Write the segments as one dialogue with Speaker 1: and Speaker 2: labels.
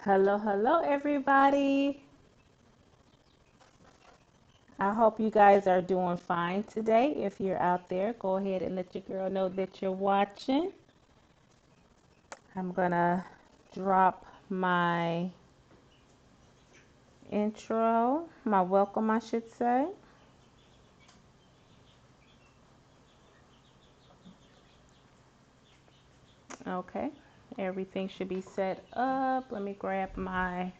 Speaker 1: Hello, hello, everybody. I hope you guys are doing fine today. If you're out there, go ahead and let your girl know that you're watching. I'm gonna drop my intro, my welcome, I should say. Okay, everything should be set up. Let me grab my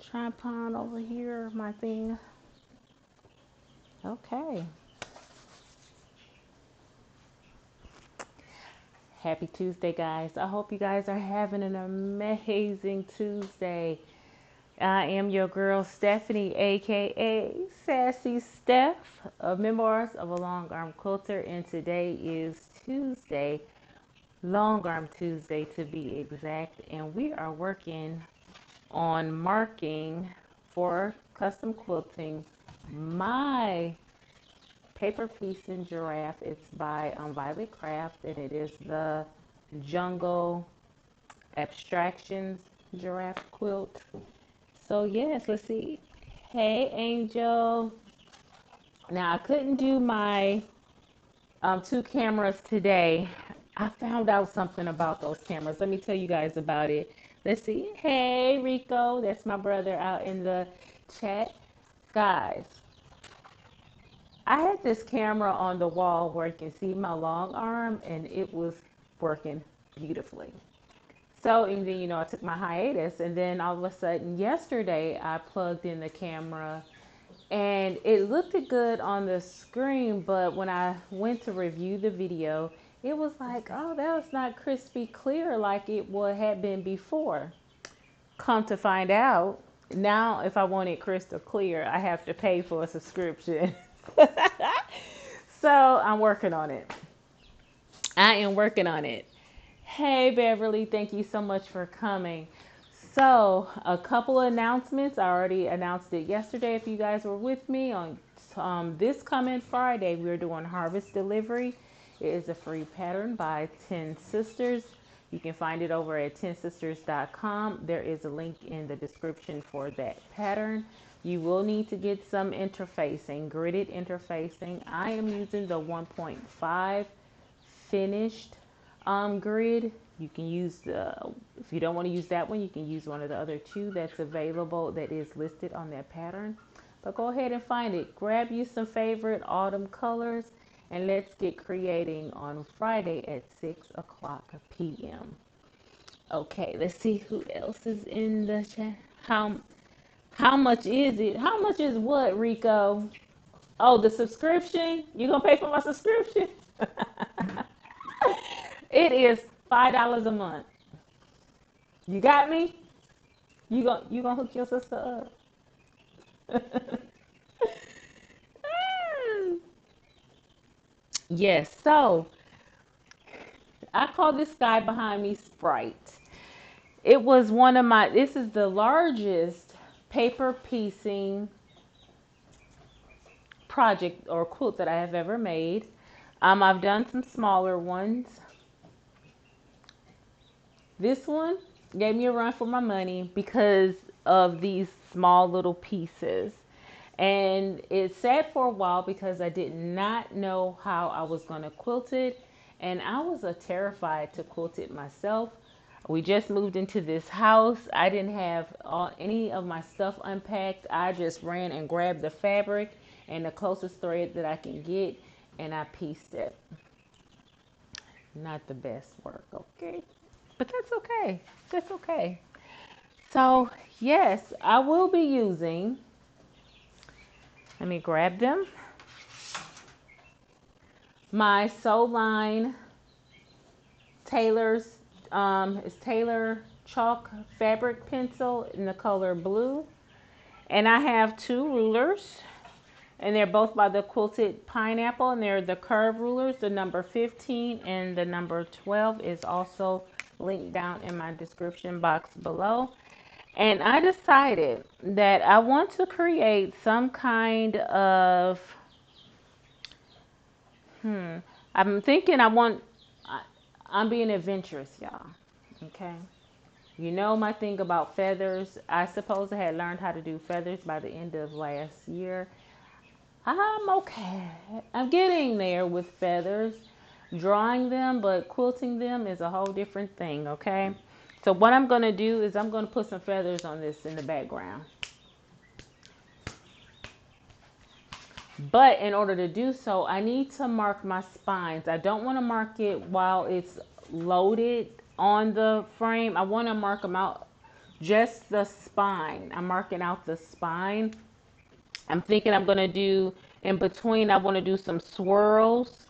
Speaker 1: tripod over here, my thing. Okay. Happy Tuesday, guys. I hope you guys are having an amazing Tuesday. I am your girl, Stephanie, aka Sassy Steph, of Memoirs of a Long Arm Quilter, and today is Tuesday, Long Arm Tuesday to be exact, and we are working on marking for custom quilting my paper piece in Giraffe. It's by Violet Craft, and it is the Jungle Abstractions Giraffe Quilt. So yes, let's see. Hey, Angel. Now I couldn't do my two cameras today. I found out something about those cameras. Let me tell you guys about it. Let's see. Hey, Rico. That's my brother out in the chat. Guys, I had this camera on the wall where you can see my long arm, and it was working beautifully. So, and then, I took my hiatus, and then all of a sudden, yesterday, I plugged in the camera, and it looked good on the screen, but when I went to review the video, it was like, oh, that was not crispy clear like it had been before. Come to find out, now if I want it crystal clear, I have to pay for a subscription. So I'm working on it. I am working on it. Hey, Beverly, thank you so much for coming. So, a couple of announcements. I already announced it yesterday. If you guys were with me on this coming Friday, we're doing Harvest Delivery. It is a free pattern by 10 Sisters. You can find it over at 10sisters.com. There is a link in the description for that pattern. You will need to get some interfacing, gridded interfacing. I am using the 1.5 finished grid. You can use if you don't want to use that one, you can use one of the other two that's available that is listed on that pattern. But go ahead and find it. Grab you some favorite autumn colors, and let's get creating on Friday at 6 o'clock p.m. Okay, let's see who else is in the chat. How much is it? How much is what, Rico? Oh, the subscription? You gonna pay for my subscription? It is $5 a month. You got me? You gonna hook your sister up? Yes. So I call this guy behind me Sprite. It was one of my. This is the largest paper piecing project or quilt that I have ever made. I've done some smaller ones. This one gave me a run for my money because of these small little pieces. And it sat for a while because I did not know how I was going to quilt it. And I was terrified to quilt it myself. We just moved into this house. I didn't have any of my stuff unpacked. I just ran and grabbed the fabric and the closest thread that I can get, and I pieced it. Not the best work, okay? But that's okay. That's okay. So, yes, I will be using, let me grab them, my Sewline Tailor's, it's Tailor chalk fabric pencil in the color blue. And I have two rulers, and they're both by the Quilted Pineapple, and they're the curve rulers. The number 15 and the number 12 is also linked down in my description box below. And I decided that I want to create some kind of, I'm thinking I'm being adventurous, y'all. Okay. You know my thing about feathers. I suppose I had learned how to do feathers by the end of last year. I'm okay. I'm getting there with feathers, drawing them, but quilting them is a whole different thing, okay? So what I'm going to do is I'm going to put some feathers on this in the background. But in order to do so, I need to mark my spines. I don't want to mark it while it's loaded on the frame. I want to mark them out, just the spine. I'm marking out the spine. I'm thinking I'm going to do, in between, I want to do some swirls.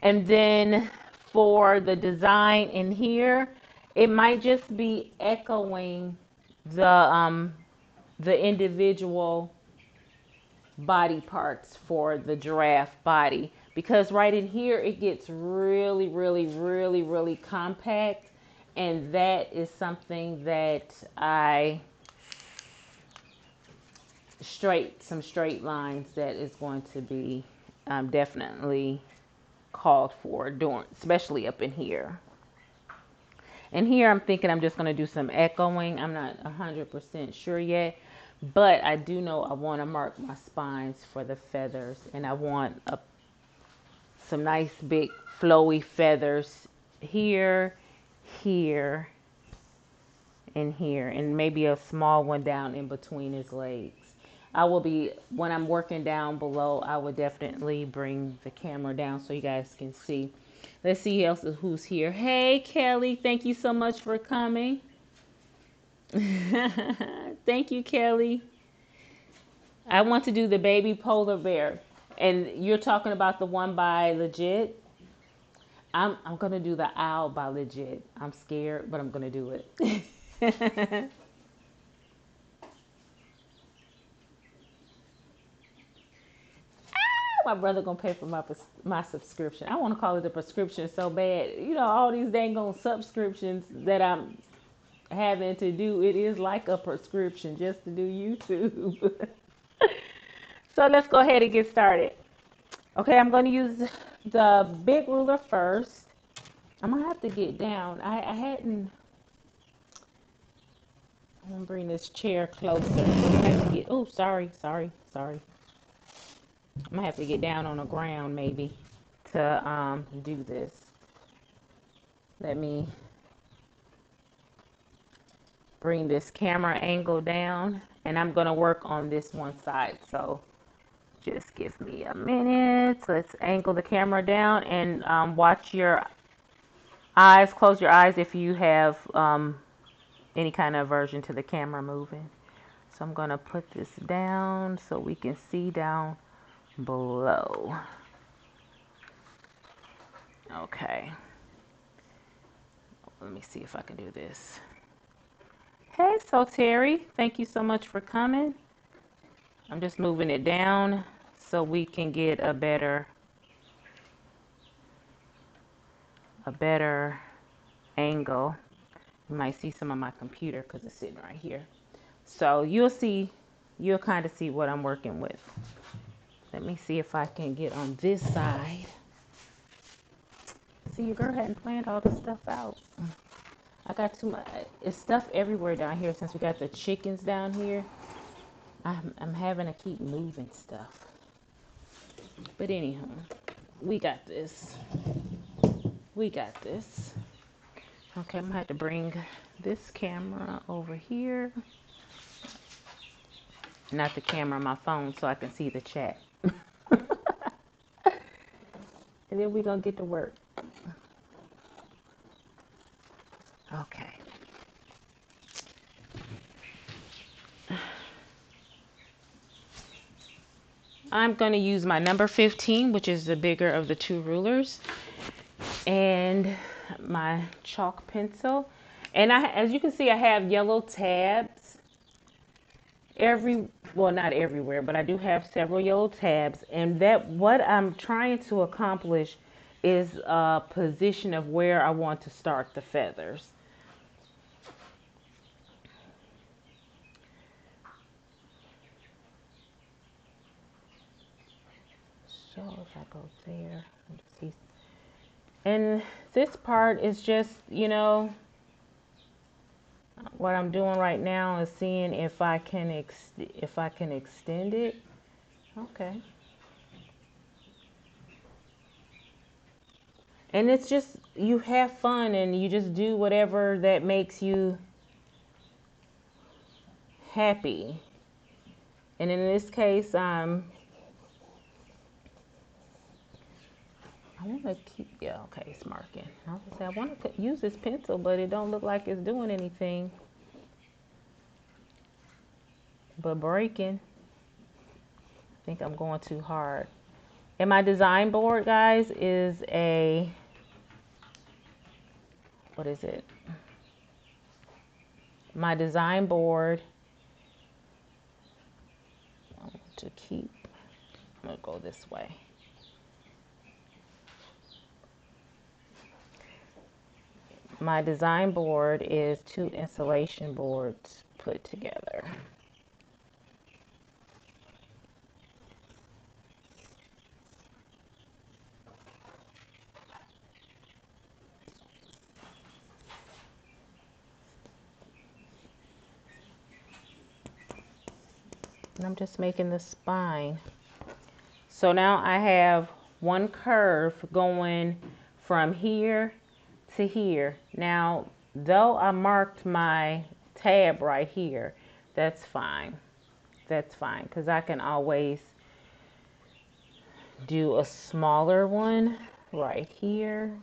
Speaker 1: And then for the design in here, it might just be echoing the individual body parts for the giraffe body, because right in here it gets really compact, and that is something that I some straight lines that is going to be definitely called for doing, especially up in here. And here I'm thinking I'm just going to do some echoing. I'm not 100% sure yet, but I do know I want to mark my spines for the feathers, and I want some nice big flowy feathers here, here, and here, and maybe a small one down in between his legs. I will be, when I'm working down below, I will definitely bring the camera down so you guys can see. Let's see who's here. Hey, Kelly, thank you so much for coming. Thank you, Kelly. I want to do the baby polar bear. And you're talking about the one by Legit? I'm going to do the owl by Legit. I'm scared, but I'm going to do it. My brother gonna pay for my subscription. I want to call it a prescription so bad. You know, all these dang on subscriptions that I'm having to do. It is like a prescription just to do YouTube. So let's go ahead and get started. Okay, I'm going to use the big ruler first. I'm gonna have to get down. I hadn't. I'm gonna bring this chair closer. Oh, sorry. I'm gonna have to get down on the ground maybe to do this. Let me bring this camera angle down, and I'm gonna work on this one side. So just give me a minute. Let's angle the camera down, and watch your eyes. Close your eyes if you have any kind of aversion to the camera moving. So I'm gonna put this down so we can see down below. Okay. Let me see if I can do this. Hey, so Terry, thank you so much for coming. I'm just moving it down so we can get a better angle. You might see some of my computer because it's sitting right here. So you'll kind of see what I'm working with. Let me see if I can get on this side. See, your girl hadn't planned all this stuff out. I got too much. It's stuff everywhere down here since we got the chickens down here. I'm having to keep moving stuff. But anyhow, we got this. Okay, I'm gonna have to bring this camera over here. Not the camera on my phone so I can see the chat. And then we're gonna get to work. Okay. I'm going to use my number 15, which is the bigger of the two rulers, and my chalk pencil. And as you can see, I have yellow tabs well, not everywhere, but I do have several yellow tabs. And what I'm trying to accomplish is a position of where I want to start the feathers. So if I go there, and this part is just, What I'm doing right now is seeing if I can extend it. Okay. And it's just, you have fun and you just do whatever that makes you happy. And in this case, I want to keep, yeah, okay, it's marking. I was gonna say, I want to use this pencil, but it don't look like it's doing anything but breaking. I think I'm going too hard. And my design board, guys, is a, what is it? My design board, I want to keep, I'm going to go this way. My design board is 2 insulation boards put together. And I'm just making the spine. So now I have one curve going from here to here. Now, though I marked my tab right here, that's fine. That's fine, because I can always do a smaller one right here.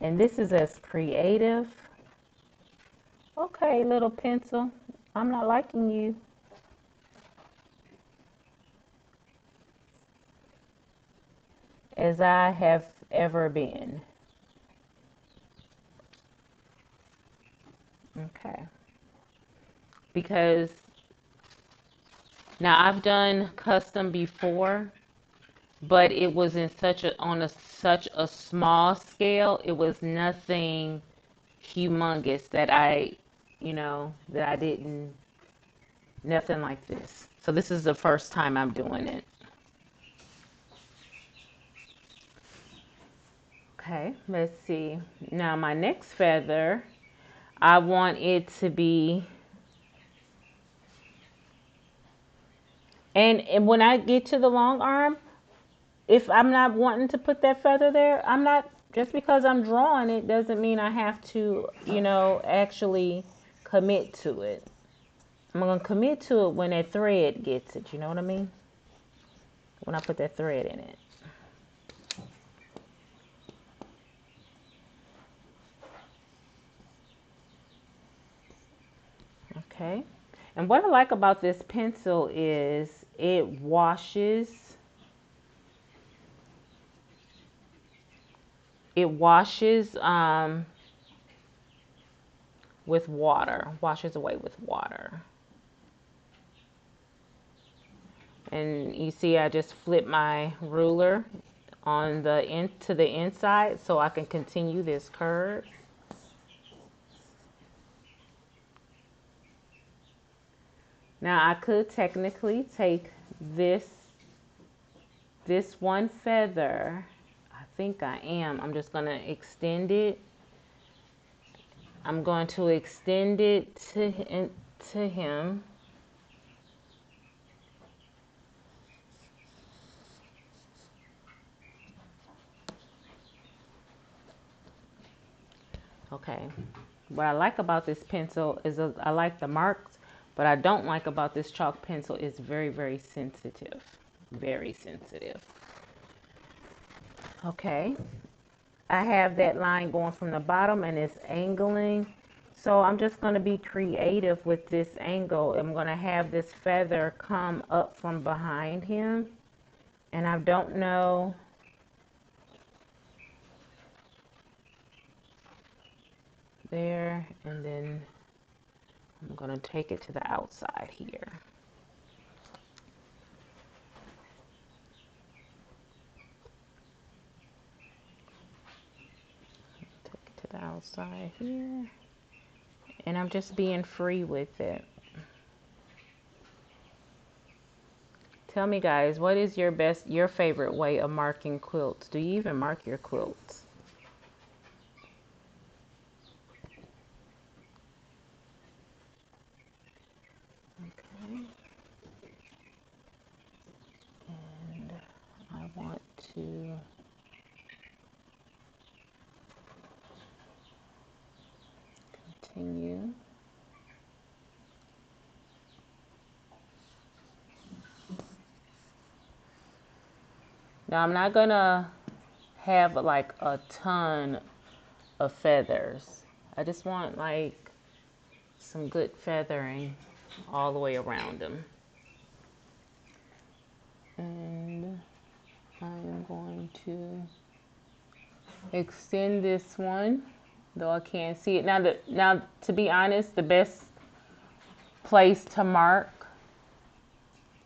Speaker 1: And this is as creative. Okay, little pencil, I'm not liking you. As I have ever been. Okay. Because now I've done custom before, but it was in such a small scale. It was nothing humongous that that I didn't, nothing like this. So this is the first time I'm doing it. Okay, let's see. Now my next feather, I want it to be, and when I get to the long arm, if I'm not wanting to put that feather there, I'm not, just because I'm drawing it doesn't mean I have to, actually commit to it. I'm going to commit to it when that thread gets it, you know what I mean? When I put that thread in it. Okay. And what I like about this pencil is it washes. It washes with water, washes away with water. And you see I just flip my ruler on the to the inside so I can continue this curve. Now I could technically take this one feather. I think I am. I'm just going to extend it. I'm going to extend it to him. Okay. What I like about this pencil is I like the marks, but I don't like about this chalk pencil is very, very sensitive. Very sensitive. Okay. I have that line going from the bottom and it's angling. So I'm just going to be creative with this angle. I'm going to have this feather come up from behind him. And I don't know. There, and then I'm going to take it to the outside here. Take it to the outside here. And I'm just being free with it. Tell me, guys, what is your favorite way of marking quilts? Do you even mark your quilts? Okay. And I want to continue. Now I'm not gonna have like a ton of feathers. I just want like some good feathering all the way around them. And I am going to extend this one, though I can't see it. Now to be honest, the best place to mark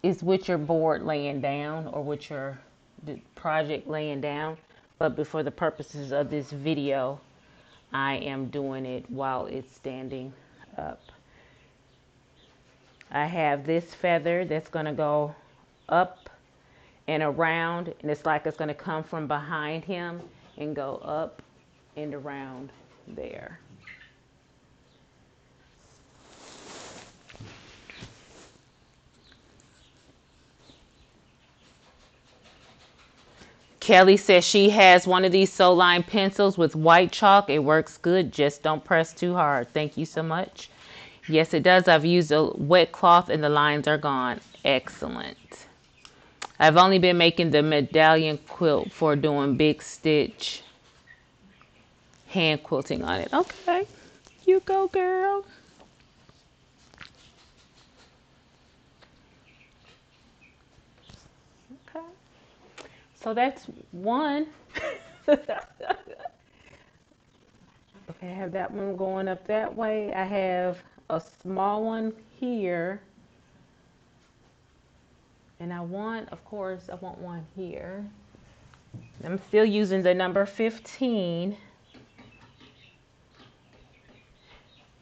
Speaker 1: is with your board laying down or with your project laying down. But for the purposes of this video, I am doing it while it's standing up. I have this feather that's going to go up and around, and it's like it's going to come from behind him and go up and around there. Kelly says she has one of these Sewline pencils with white chalk. It works good. Just don't press too hard. Thank you so much. Yes, it does. I've used a wet cloth and the lines are gone. Excellent. I've only been making the medallion quilt for doing big stitch hand quilting on it. Okay. You go, girl. Okay. So that's one. Okay, I have that one going up that way. I have a small one here. And I want, of course, I want one here. I'm still using the number 15.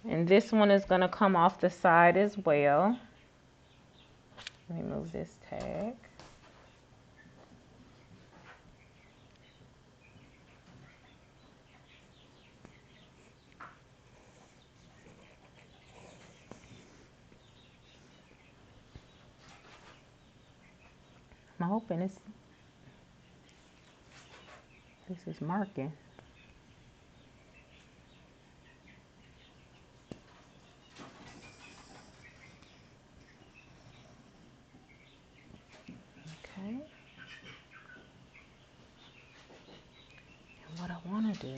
Speaker 1: And this one is going to come off the side as well. Let me move this tag. I'm hoping this is marking. Okay. And what I want to do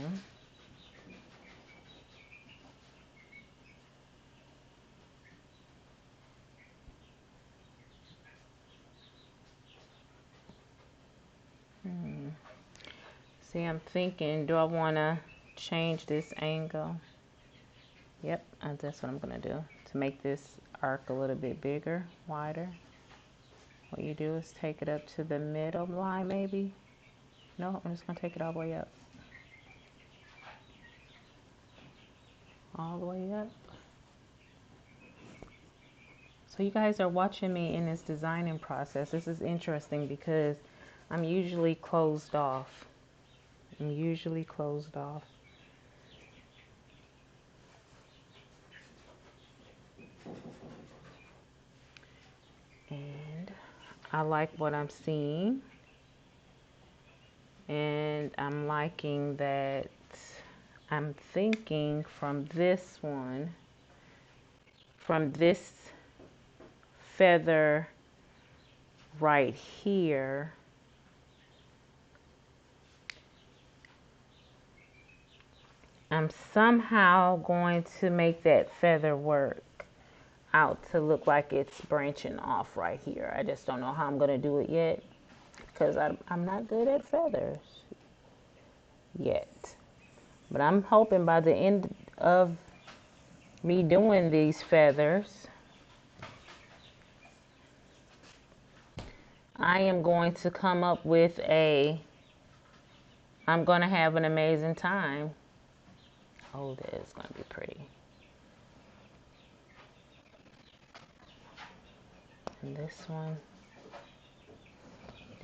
Speaker 1: see, I'm thinking, do I want to change this angle? Yep, that's what I'm going to do to make this arc a little bit bigger, wider. What you do is take it up to the middle line, maybe. No, I'm just going to take it all the way up. All the way up. So you guys are watching me in this designing process. This is interesting because I'm usually closed off. I'm usually closed off. And I like what I'm seeing. And I'm liking that I'm thinking from this one, from this feather right here, I'm somehow going to make that feather work out to look like it's branching off right here. I just don't know how I'm going to do it yet because I'm not good at feathers yet. But I'm hoping by the end of me doing these feathers, I am going to come up with I'm going to have an amazing time. Oh, that is going to be pretty. And this one,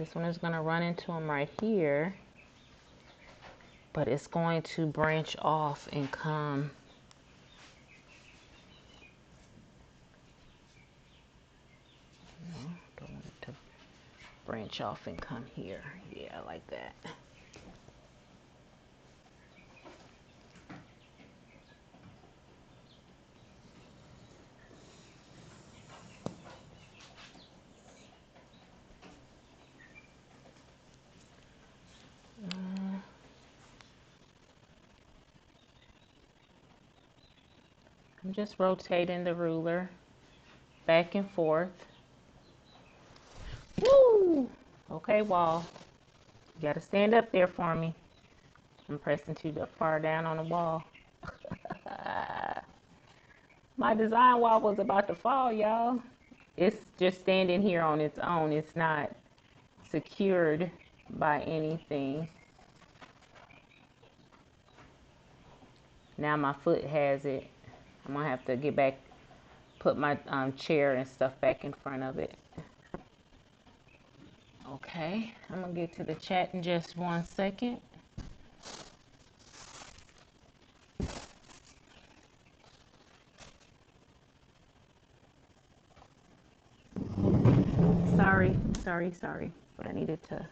Speaker 1: This one is going to run into him right here, but it's going to branch off and come. No, don't want it to branch off and come here. Yeah, like that. I'm just rotating the ruler back and forth. Woo! Okay, wall. You gotta stand up there for me. I'm pressing too far down on the wall. My design wall was about to fall, y'all. It's just standing here on its own. It's not secured by anything. Now my foot has it. I'm gonna have to get back, put my chair and stuff back in front of it. Okay, I'm gonna get to the chat in just 1 second. Sorry, but I needed to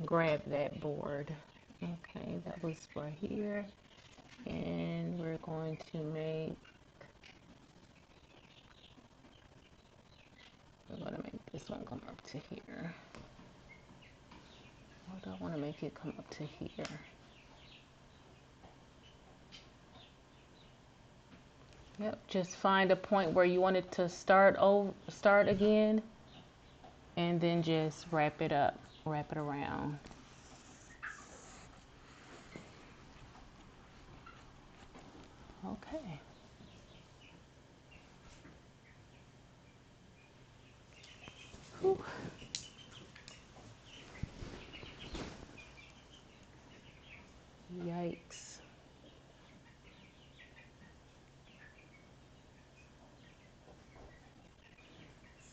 Speaker 1: grab that board. Okay, that was for here, and we're going to make this one come up to here. Why do I want to make it come up to here? Yep, just find a point where you want it to start again, and then just wrap it up, wrap it around. Okay. Whew. Yikes.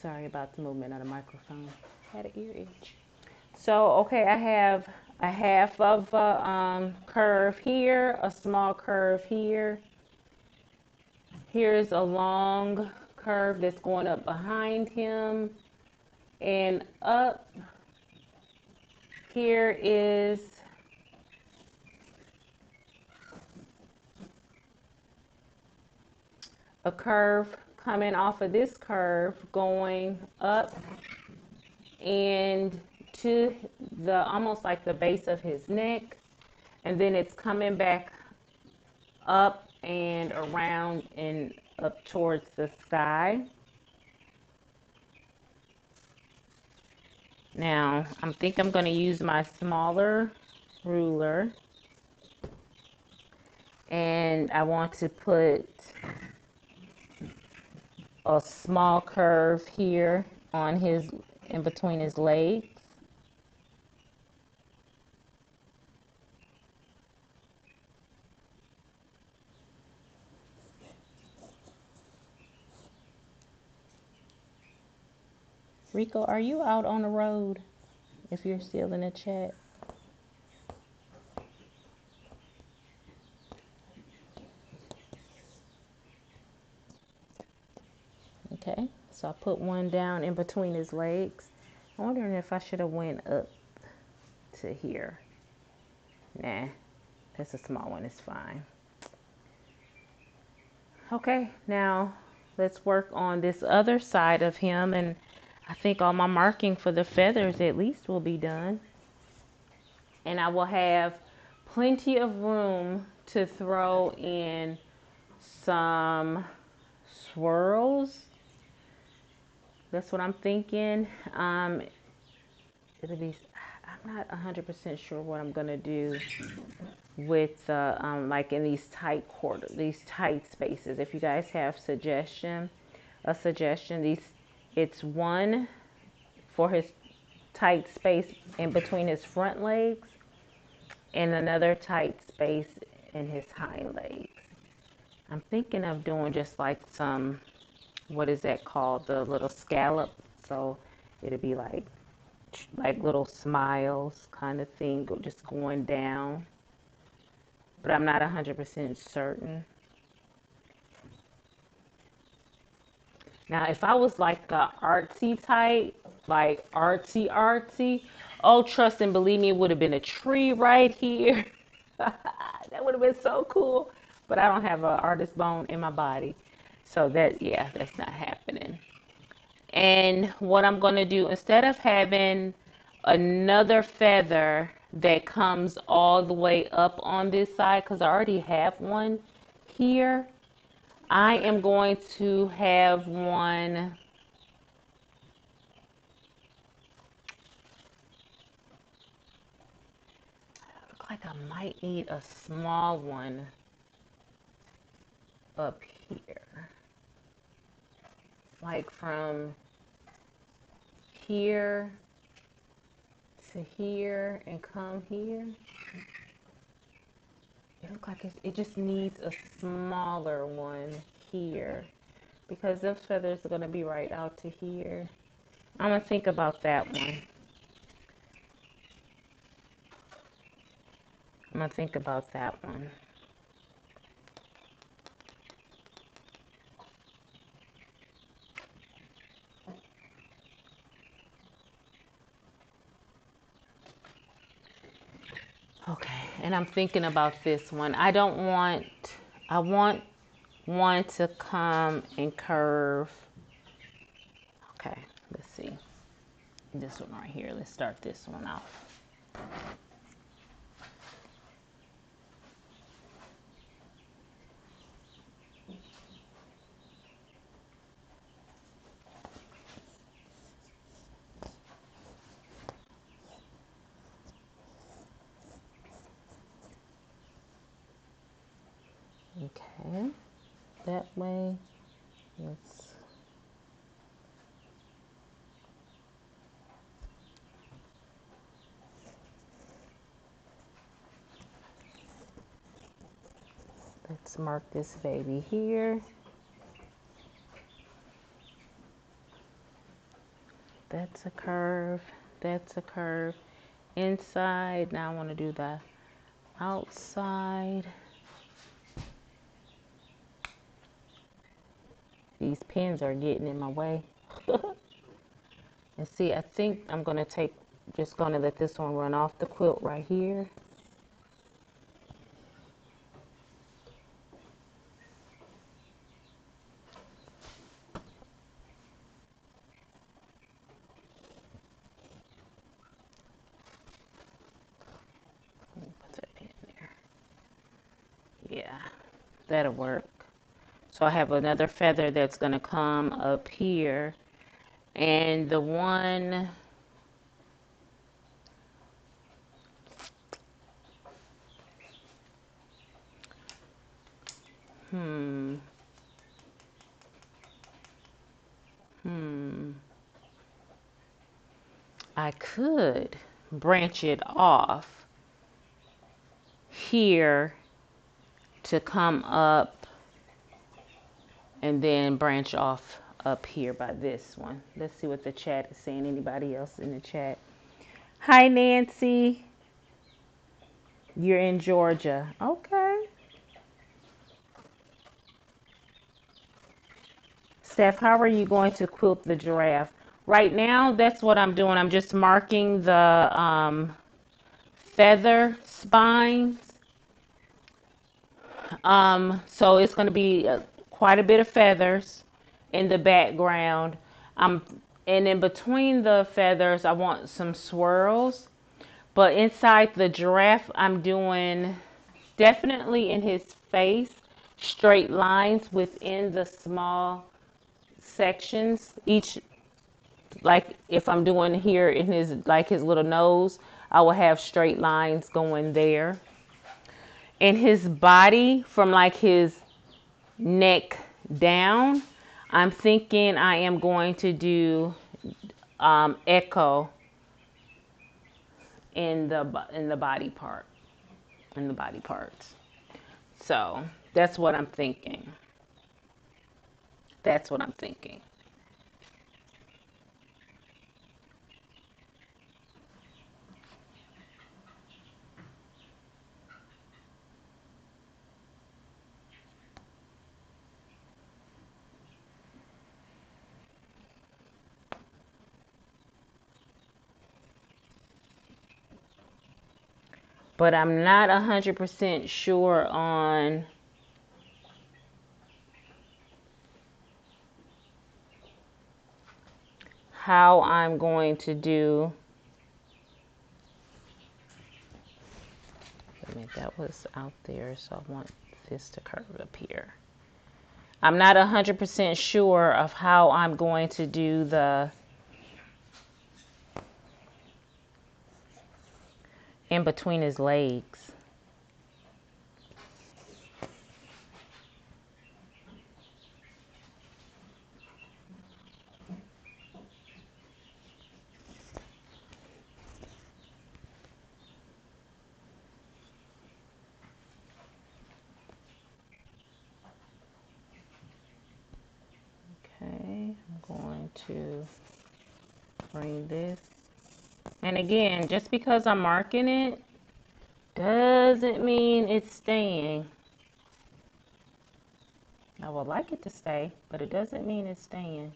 Speaker 1: Sorry about the movement of the microphone. Had an ear itch. So, okay, I have a half of a curve here, a small curve here. Here's a long curve that's going up behind him, and up here is a curve coming off of this curve, going up and to the almost like the base of his neck, and then it's coming back up and around and up towards the sky. Now I think I'm going to use my smaller ruler, and I want to put a small curve here on his, in between his legs. Rico, are you out on the road? If you're still in the chat. Okay, so I put one down in between his legs. I'm wondering if I should have went up to here. Nah, that's a small one, it's fine. Okay, now let's work on this other side of him, and I think all my marking for the feathers at least will be done. And I will have plenty of room to throw in some swirls. That's what I'm thinking. It'll be, I'm not 100% sure what I'm gonna do with like in these tight these tight spaces. If you guys have a suggestion, it's one for his tight space in between his front legs, and another tight space in his hind legs. I'm thinking of doing just like some, what is that called? The little scallop. So It'll be like little smiles kind of thing, just going down. But I'm not 100% certain. Now, if I was like a artsy type, like artsy, oh, trust and believe me, it would have been a tree right here. That would have been so cool. But I don't have an artist bone in my body. So that, yeah, that's not happening. And what I'm going to do, instead of having another feather that comes all the way up on this side, because I already have one here, I am going to have one. Look like I might need a small one up here. Like from here to here and come here. It looks like it just needs a smaller one here because those feathers are going to be right out to here. I'm going to think about that one. I'm going to think about that one. Okay, and I'm thinking about this one. I want one to come and curve. Okay, let's see. This one right here. Let's start this one off. Okay, that way, let's mark this baby here. That's a curve, that's a curve. Inside, now I want to do the outside. These pins are getting in my way. And see, I think I'm going to just going to let this one run off the quilt right here. Put that pin there. Yeah, that'll work. So I have another feather that's going to come up here. And the one, I could branch it off here to come up and then branch off up here by this one. Let's see what the chat is saying. Anybody else in the chat? Hi, Nancy. You're in Georgia. Okay. Steph, how are you going to quilt the giraffe? Right now, that's what I'm doing. I'm just marking the feather spines. So it's going to be quite a bit of feathers in the background. And in between the feathers, I want some swirls. But inside the giraffe, I'm doing definitely in his face straight lines within the small sections. Each, like if I'm doing here in his little nose, I will have straight lines going there. In his body, from like his neck down, I'm thinking I am going to do echo in the body part, in the body parts. So that's what I'm thinking. That's what I'm thinking. but I'm not 100% sure on how I'm going to do. I mean, that was out there, so I want this to curve up here. I'm not 100% sure of how I'm going to do the in between his legs. Okay, I'm going to bring this. And again, just because I'm marking it doesn't mean it's staying. I would like it to stay, but it doesn't mean it's staying.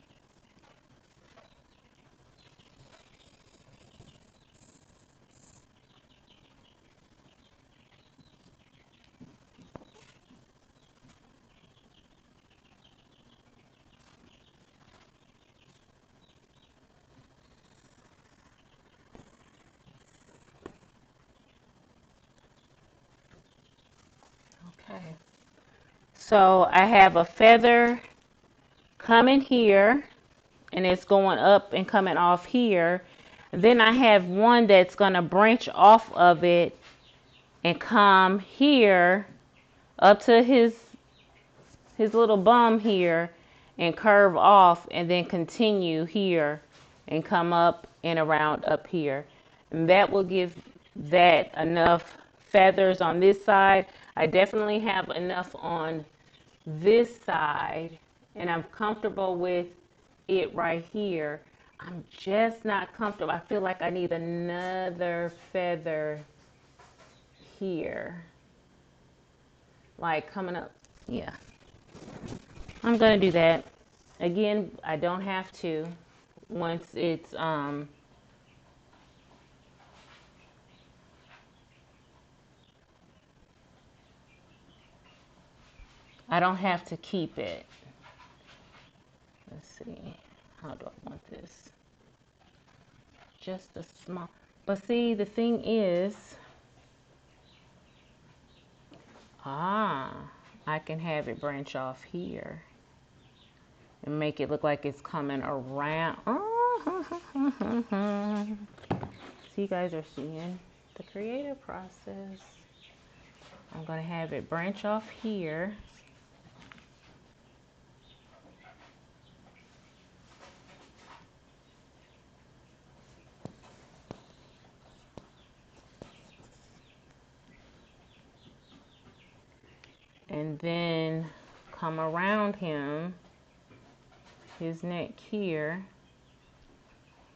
Speaker 1: Okay. So I have a feather coming here, and it's going up and coming off here. Then I have one that's going to branch off of it and come here up to his little bum here and curve off and then continue here and come up and around up here. And that will give that enough feathers on this side. I definitely have enough on this side, and I'm comfortable with it right here. I'm just not comfortable. I feel like I need another feather here, like coming up. Yeah, I'm gonna do that. Again, I don't have to once it's I don't have to keep it. Let's see, how do I want this? Just a small, but see, the thing is, I can have it branch off here and make it look like it's coming around. So you guys are seeing the creative process. I'm going to have it branch off here. And then come around him, his neck here,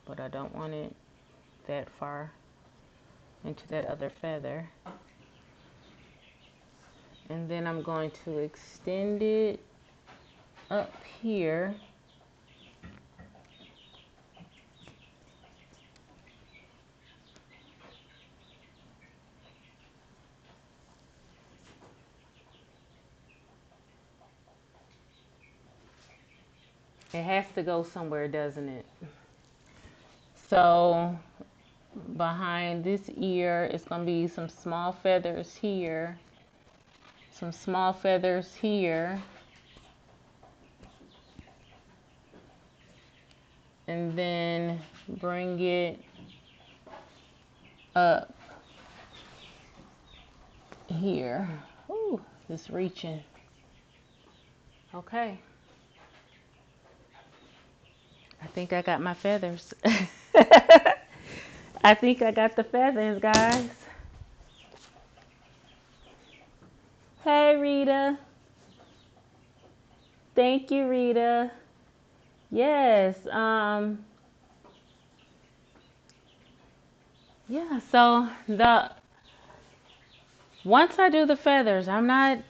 Speaker 1: but I don't want it that far into that other feather. And then I'm going to extend it up here. It has to go somewhere, doesn't it? So behind this ear, it's going to be some small feathers here, some small feathers here, and then bring it up here. Ooh, it's reaching. Okay. I think I got my feathers. I think I got the feathers, guys. Hey, Rita. Thank you, Rita. Yes. Yeah, so once I do the feathers, I'm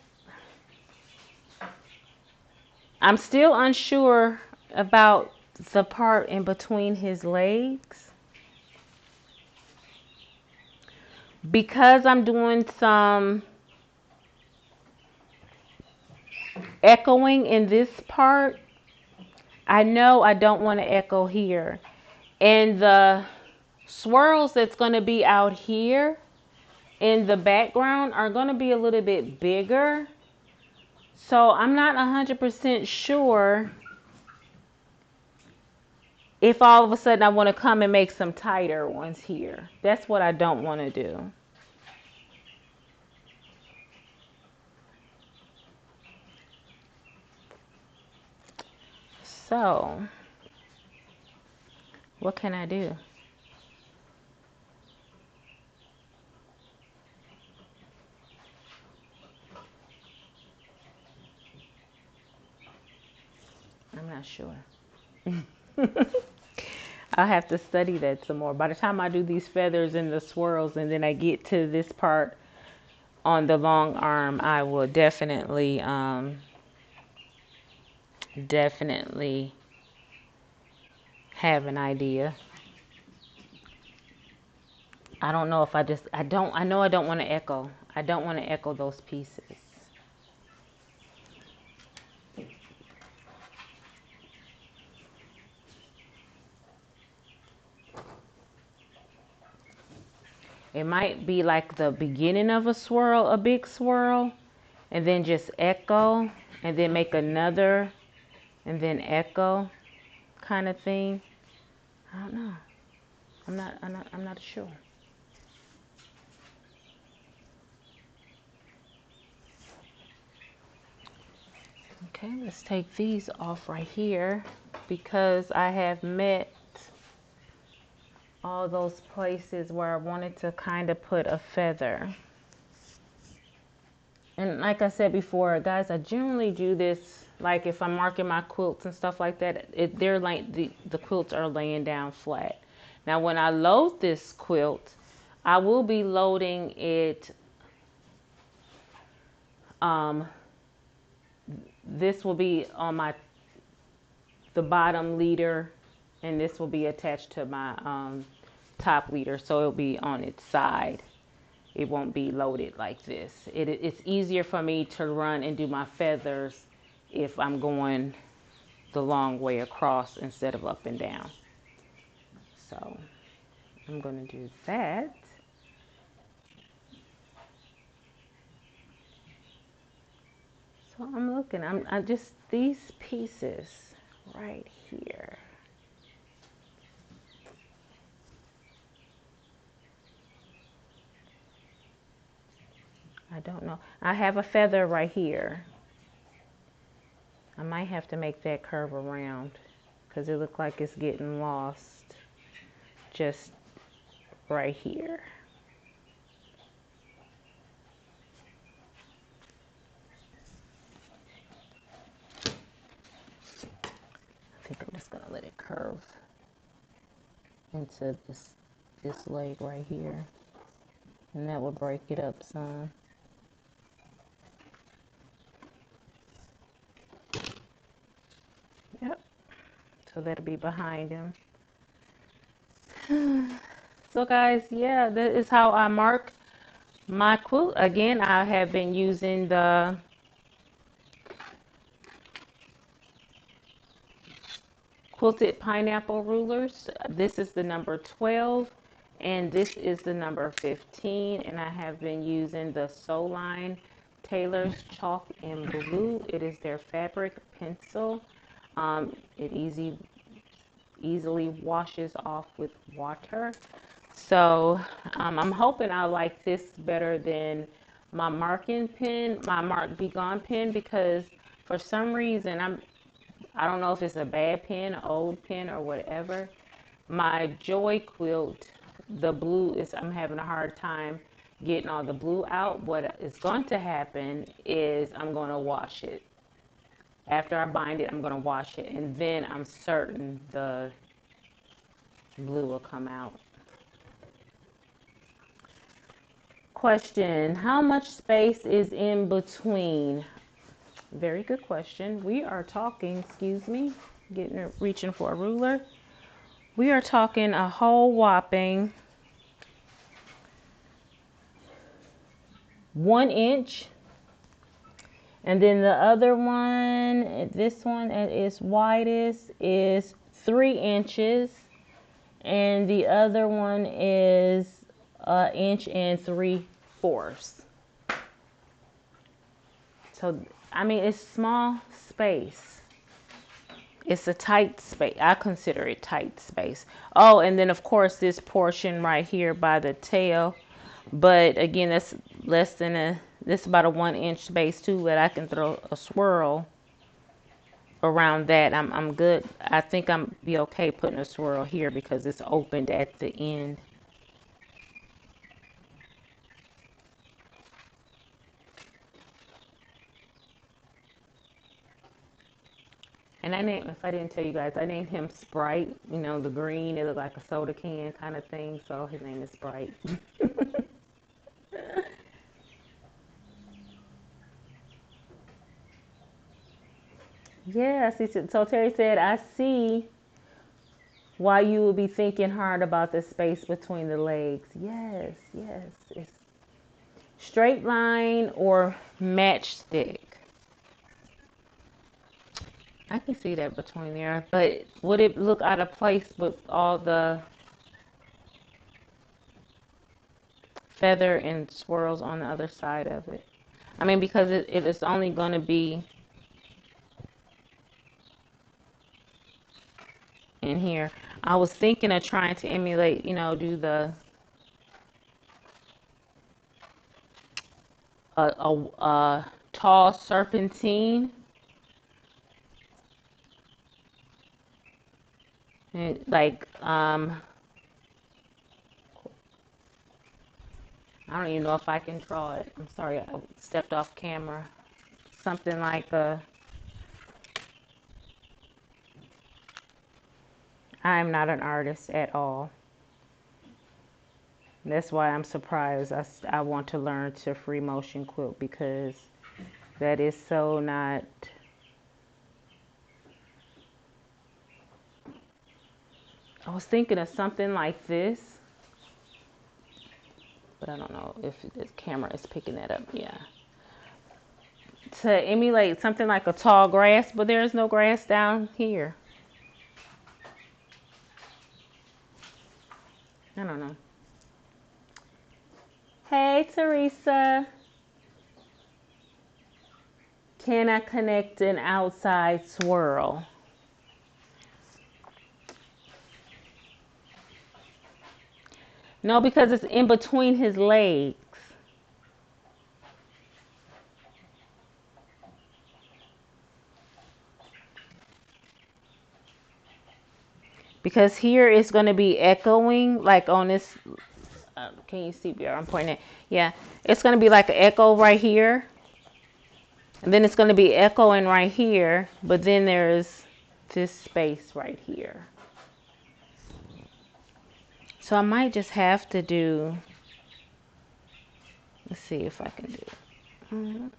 Speaker 1: still unsure about the part in between his legs. Because I'm doing some echoing in this part, I know I don't want to echo here. And the swirls that's going to be out here in the background are going to be a little bit bigger. So I'm not 100% sure if all of a sudden I want to come and make some tighter ones here. That's what I don't want to do. So what can I do? I'm not sure. I'll have to study that some more. By the time I do these feathers and the swirls and then I get to this part on the long arm, I will definitely have an idea. I don't know if I know I don't want to echo. I don't want to echo those pieces. It might be like the beginning of a swirl, a big swirl, and then just echo, and then make another, and then echo kind of thing. I don't know. I'm not sure. Okay, let's take these off right here because I have met all those places where I wanted to kind of put a feather. And like I said before, guys, I generally do this like if I'm marking my quilts and stuff like that, they're like the quilts are laying down flat. Now when I load this quilt, I will be loading it this will be on the bottom leader, and this will be attached to my top leader, so it'll be on its side. It won't be loaded like this. It's easier for me to run and do my feathers if I'm going the long way across instead of up and down. So I'm going to do that. So I'm looking, I just, these pieces right here. I don't know. I have a feather right here. I might have to make that curve around because it looks like it's getting lost just right here. I think I'm just gonna let it curve into this leg right here, and that will break it up some. Yep. So that'll be behind him. So guys, yeah, that is how I mark my quilt. Again, I have been using the quilted pineapple rulers. This is the number 12 and this is the number 15, and I have been using the Sewline Tailor's chalk in blue. It is their fabric pencil. It easily washes off with water. So I'm hoping I like this better than my marking pen, my Mark Be Gone pen, because for some reason I don't know if it's a bad pen, old pen, or whatever. My Joy quilt, the blue is, I'm having a hard time getting all the blue out. What is going to happen is I'm going to wash it. After I bind it, I'm going to wash it, and then I'm certain the blue will come out. Question, how much space is in between? Very good question. We are talking, excuse me, reaching for a ruler. We are talking a whole whopping 1 inch. And then the other one, this one at its widest is 3 inches. And the other one is 1.3 inches. So, I mean, it's small space. It's a tight space. I consider it tight space. Oh, and then of course this portion right here by the tail. But again, that's less than this about a 1 inch space too, that I can throw a swirl around that. I'm good. I think I'm be okay putting a swirl here because it's opened at the end. And I named, if I didn't tell you guys, I named him Sprite. You know, the green, it looked like a soda can kind of thing. So his name is Sprite. Yes, he said, so Terry said, I see why you would be thinking hard about the space between the legs. Yes, yes. It's straight line or matchstick. I can see that between there, but would it look out of place with all the feather and swirls on the other side of it? I mean, because it is only going to be in here. I was thinking of trying to emulate, you know, do the a tall serpentine, and like I don't even know if I can draw it. I'm sorry, I stepped off camera. Something like I'm not an artist at all. That's why I'm surprised. I want to learn to free motion quilt because that is so not. I was thinking of something like this, but I don't know if the camera is picking that up. Yeah. To emulate something like a tall grass, but there's no grass down here. I don't know. Hey, Teresa. Can I connect an outside swirl? No, because it's in between his legs. Because here it's going to be echoing, like on this. Can you see where I'm pointing at? Yeah, it's going to be like an echo right here. And then it's going to be echoing right here. But then there's this space right here. So I might just have to do. Let's see if I can do it.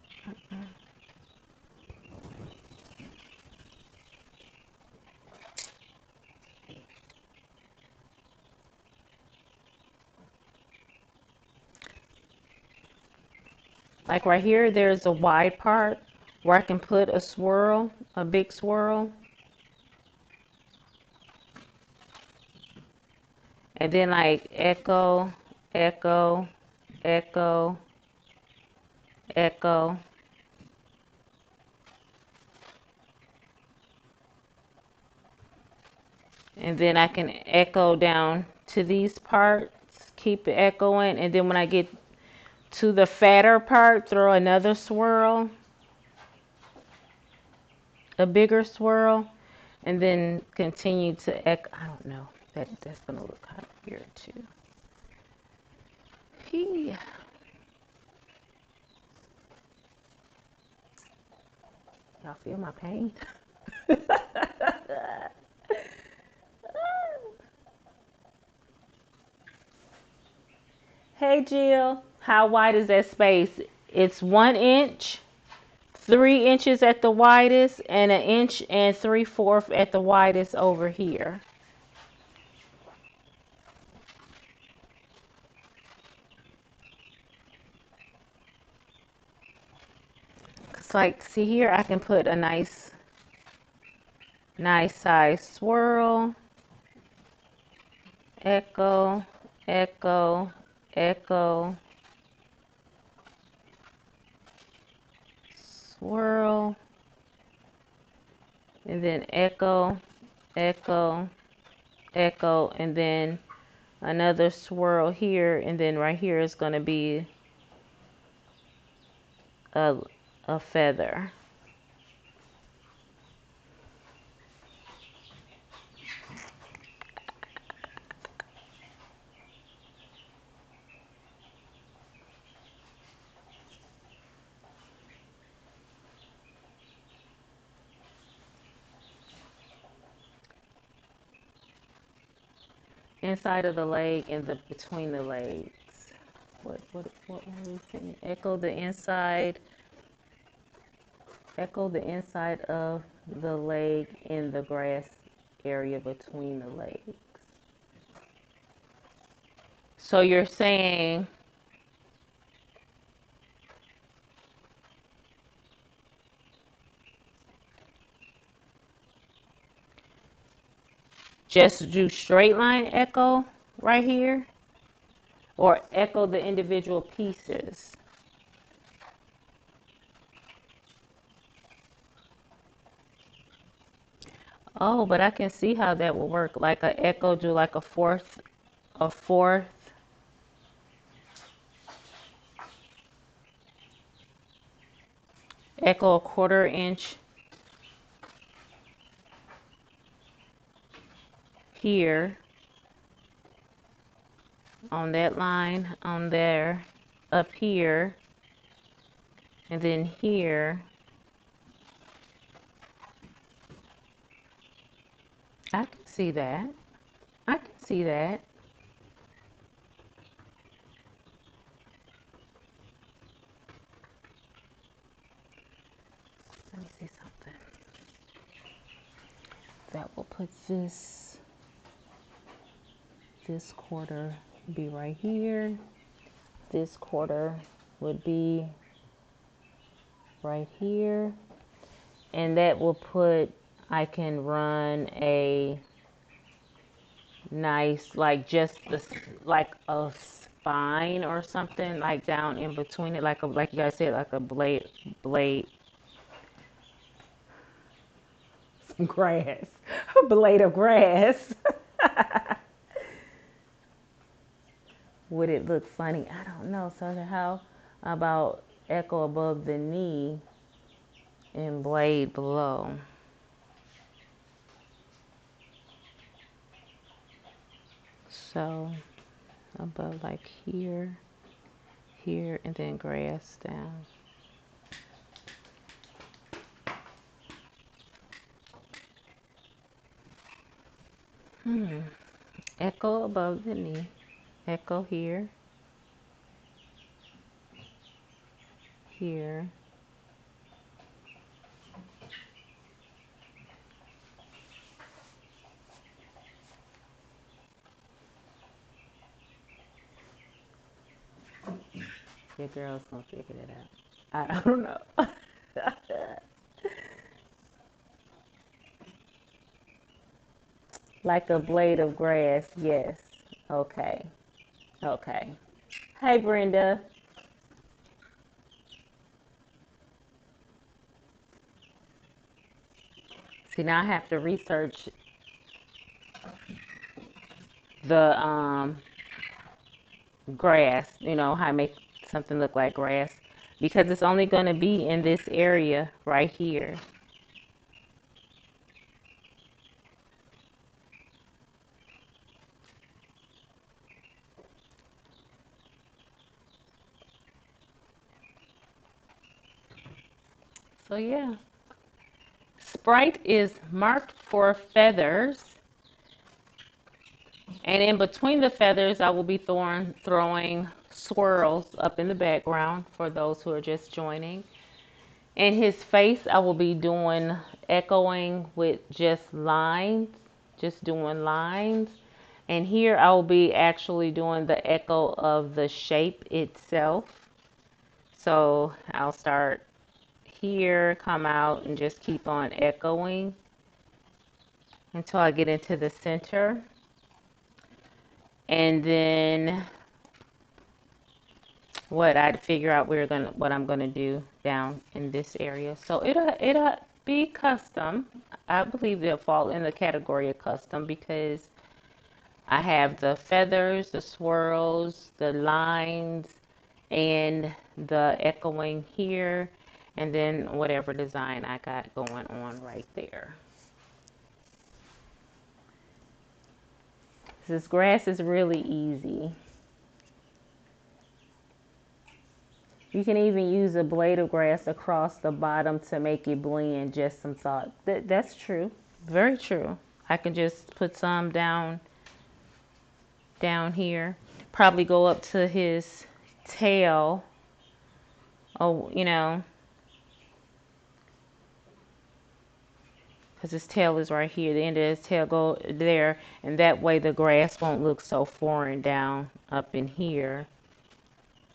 Speaker 1: Like right here, there's a wide part where I can put a swirl, a big swirl. And then like echo, echo, echo, echo. And then I can echo down to these parts, keep it echoing. And then when I get to the fatter part, throw another swirl, a bigger swirl, and then continue to echo. I don't know. That's going to look kind of weird too. Y'all feel my pain? Hey Jill, how wide is that space? It's 1 inch, 3 inches at the widest, and 1 3/4 at the widest over here. looks like, see here, I can put a nice size swirl, echo, echo, echo, swirl, and then echo, echo, echo, and then another swirl here, and then right here is going to be a feather. Inside of the leg and the between the legs. What were we saying? Echo the inside of the leg in the grass area between the legs. So you're saying just do straight line echo right here, or echo the individual pieces? Oh, but I can see how that will work. Like a echo, do like a fourth, echo a 1/4 inch here on that line, on there, up here, and then here. I can see that. I can see that. Let me see something. That will put this 1/4 be right here. This 1/4 would be right here. And that will put, I can run a nice, like just this, like a spine or something, like down in between it, like you guys said, like a blade, some grass, a blade of grass. Would it look funny? I don't know. So how about echo above the knee and blade below? So above, like here, here, and then grass down. Echo above the knee. Echo here, here. Your girl's gonna figure it out. I don't know. Like a blade of grass, yes. Okay. Okay. Hey, Brenda. See, now I have to research the grass, how to make something look like grass, because it's only going to be in this area right here. So yeah, Sprite is marked for feathers, and in between the feathers I will be throwing swirls up in the background for those who are just joining. In his face I will be doing echoing with just lines, just doing lines. And here I will be actually doing the echo of the shape itself. So I'll start here, come out, and just keep on echoing until I get into the center. And then what I'd figure out what I'm gonna do down in this area. So it'll be custom. I believe they'll fall in the category of custom because I have the feathers, the swirls, the lines, and the echoing here, and then whatever design I got going on right there. This grass is really easy. You can even use a blade of grass across the bottom to make it blend, just some salt. That's true. Very true. I can just put some down here. Probably go up to his tail. Oh, you know, because his tail is right here. The end of his tail go there, and that way the grass won't look so foreign down up in here.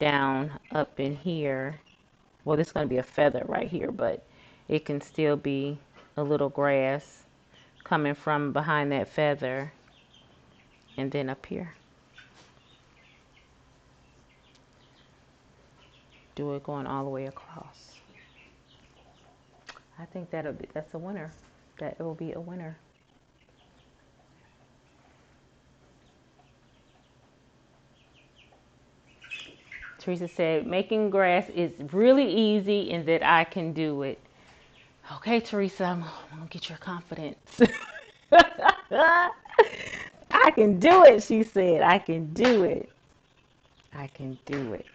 Speaker 1: Down up in here. Well, this is going to be a feather right here, but it can still be a little grass coming from behind that feather, and then up here. Do it going all the way across. I think that's a winner. That will be a winner. Teresa said, making grass is really easy and that I can do it. Okay, Teresa, I'm gonna get your confidence. I can do it, she said. I can do it. I can do it.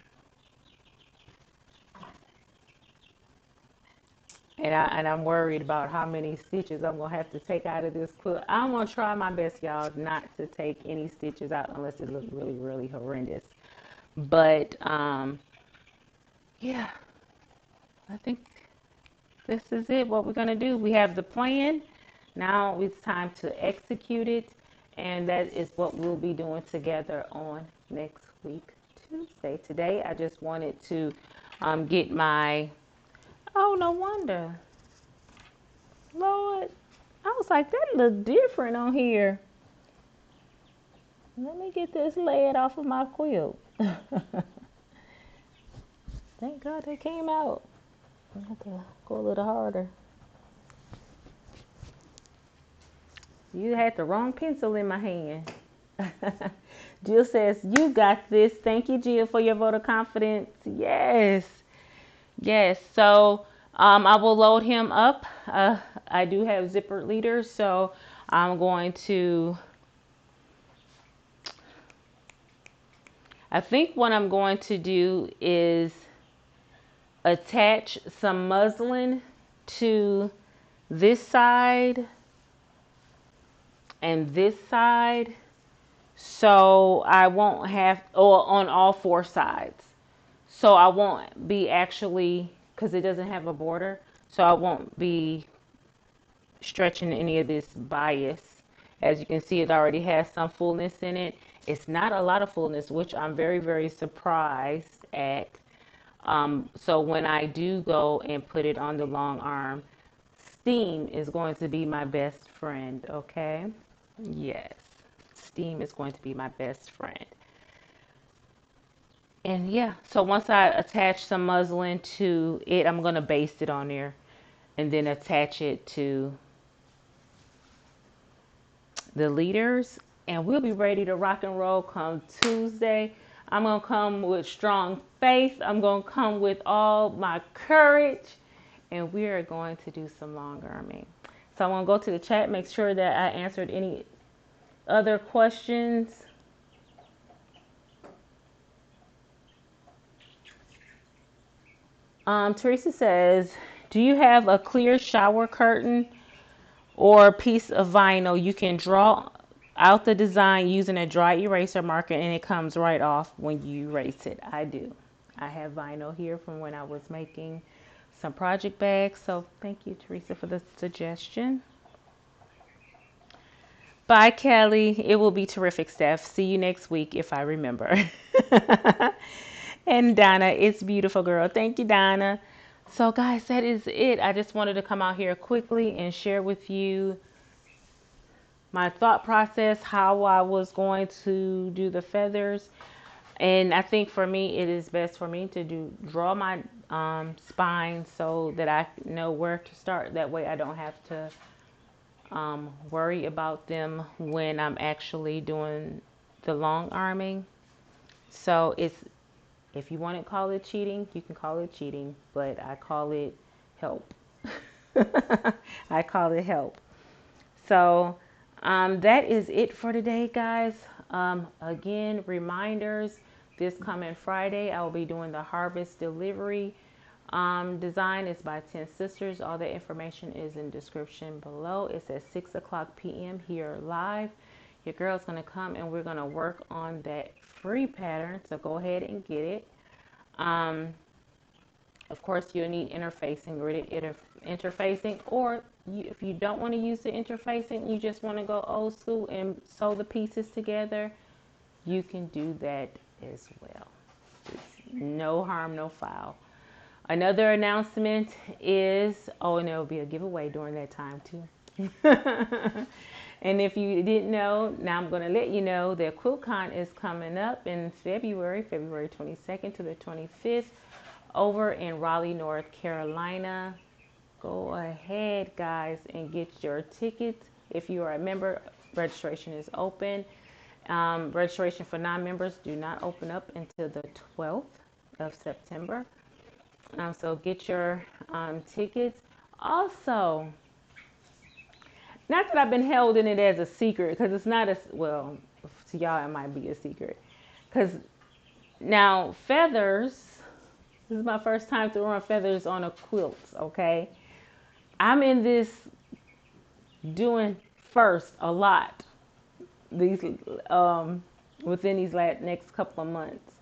Speaker 1: And I'm worried about how many stitches I'm gonna have to take out of this quilt. I'm gonna try my best, y'all, not to take any stitches out unless it looks really, really horrendous. But yeah, I think this is it. What we're gonna do. We have the plan. Now it's time to execute it, and that is what we'll be doing together on next week, Tuesday. Today, I just wanted to get my. Oh, no wonder. Lord, I was like, that looked different on here. Let me get this laid off of my quilt. Thank God they came out. I have to go a little harder. You had the wrong pencil in my hand. Jill says, you got this. Thank you, Jill, for your vote of confidence. Yes. Yes. So I will load him up. I do have zippered leaders, so I'm going to, I think what I'm going to do is attach some muslin to this side and this side, so I won't have, or on all four sides, so I won't be actually, because it doesn't have a border, so I won't be stretching any of this bias. As you can see, it already has some fullness in it. It's not a lot of fullness, which I'm very, very surprised at. So when I do go and put it on the long arm, steam is going to be my best friend, okay? Yes, steam is going to be my best friend. And yeah, so once I attach some muslin to it, I'm going to baste it on there and then attach it to the leaders, and we'll be ready to rock and roll come Tuesday. I'm going to come with strong faith. I'm going to come with all my courage, and we are going to do some long arming. So I'm going to go to the chat, make sure that I answered any other questions. Teresa says, do you have a clear shower curtain or a piece of vinyl you can draw out the design using a dry eraser marker and it comes right off when you erase it? I do. I have vinyl here from when I was making some project bags. So thank you, Teresa, for the suggestion. Bye, Kelly. It will be terrific, Steph. See you next week if I remember. And Donna, it's beautiful, girl. Thank you, Donna. So guys, that is it. I just wanted to come out here quickly and share with you my thought process, how I was going to do the feathers. And I think for me, it is best for me to draw my spine so that I know where to start. That way I don't have to worry about them when I'm actually doing the long arming. So it's, if you want to call it cheating, you can call it cheating, but I call it help. I call it help. So that is it for today, guys. Again, reminders, this coming Friday, I will be doing the harvest delivery. Design is by 10 Sisters. All the information is in description below. It's at 6 o'clock p.m. here live. Your girl's going to come and we're going to work on that free pattern. So go ahead and get it. Of course, you'll need interfacing, gridded interfacing, or if you don't want to use the interfacing, you just want to go old school and sew the pieces together, you can do that as well. It's no harm, no foul. Another announcement is, oh, and there will be a giveaway during that time too. And if you didn't know, now I'm going to let you know that QUILTCON is coming up in February 22nd to the 25th over in Raleigh, North Carolina. Go ahead, guys, and get your tickets. If you are a member, registration is open. Registration for non-members do not open up until the 12th of September. So get your tickets. Also, not that I've been holding it as a secret, because it's not as, well, to y'all it might be a secret. Because now feathers, this is my first time throwing feathers on a quilt, okay? I'm in this doing first a lot these within these next couple of months.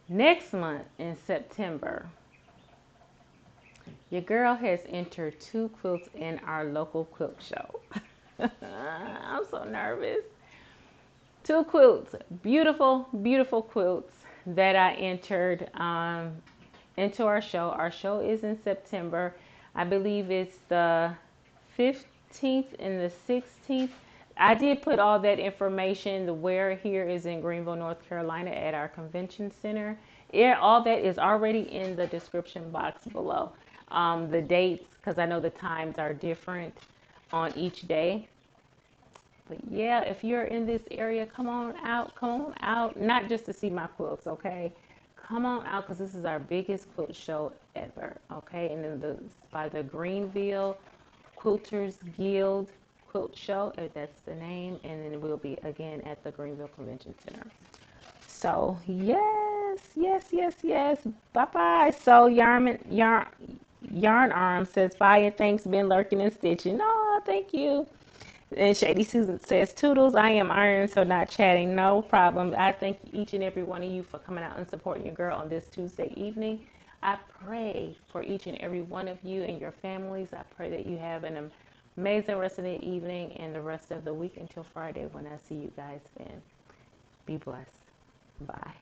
Speaker 1: Next month in September, your girl has entered 2 quilts in our local quilt show. I'm so nervous. 2 quilts, beautiful, beautiful quilts that I entered into our show. Our show is in September. I believe it's the 15th and the 16th. I did put all that information. The where here is in Greenville, North Carolina at our convention center. All that is already in the description box below. The dates, because I know the times are different on each day. But yeah, if you're in this area, come on out, not just to see my quilts, okay? Come on out, because this is our biggest quilt show ever, okay? And then by the Greenville Quilters Guild Quilt Show, if that's the name, and then we'll be again at the Greenville Convention Center. So yes, yes, yes, yes. Bye-bye. So Yarn Arm says, fire, thanks, been lurking and stitching. Oh, thank you. And Shady Susan says, toodles, I am iron, so not chatting. No problem. I thank each and every one of you for coming out and supporting your girl on this Tuesday evening. I pray for each and every one of you and your families. I pray that you have an amazing rest of the evening and the rest of the week until Friday when I see you guys then. Be blessed. Bye.